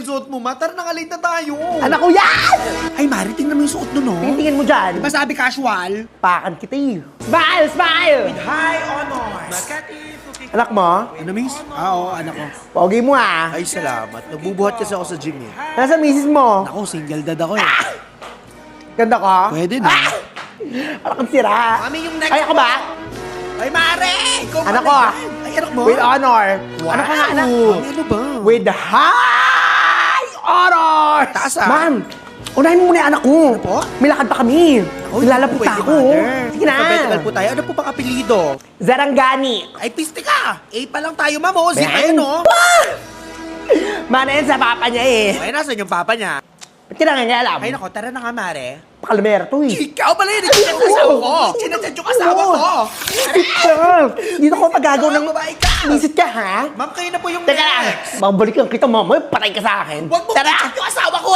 yung suot mo, ma. Tara, nakalate na tayo. Anak ko yan! Ay, Mari, tingnan mo yung suot nun, no? Tingin mo dyan. Diba sabi casual? Pakan kita eh. Smile! Smile! High honors. Anak mo? Ano, miss? Oo, anak ko. Pogi mo ah. Ay, salamat. Nagbubuhat kasi ako sa gym, eh. Nasa misis mo? Ako, single dad ako, eh. Ganda ka? Pwede na. Parang kang sira. Mami, yung next Ay, ako ba? Ay, Mare! Ikaw Anak pala ko. yan. Ay, anak mo? With honor. Wow. Ano ka nga, anak? Mami, ano ba? With high honor! Taas, ah. Ma'am, unahin mo muna yung anak ko. Ano po? May lakad pa kami. Nilalapunta Pwede, ako. mother. Sige na. Alphabetical po tayo. Ano po bang apelido? Zarangani. Ay, piste ka! A pa lang tayo, ma'am. O, zip Ben. ayun, no? Mana yan sa papa niya eh. Ay, nasan yung papa niya? Ba't kailangan niya alam? Ay, nako, tara na nga, Mare. Pakalmero to eh. Ikaw pala yun! Sinachat yung asawa ko! Sinachat yung asawa ko! Dito ko pagagaw ng... Babae ka! Misit ka ha? Ma'am, kayo na po yung Teka lang. next! Babalikan kita mamaya, patay ka sa akin. Huwag mo Tara! i-chat yung asawa ko,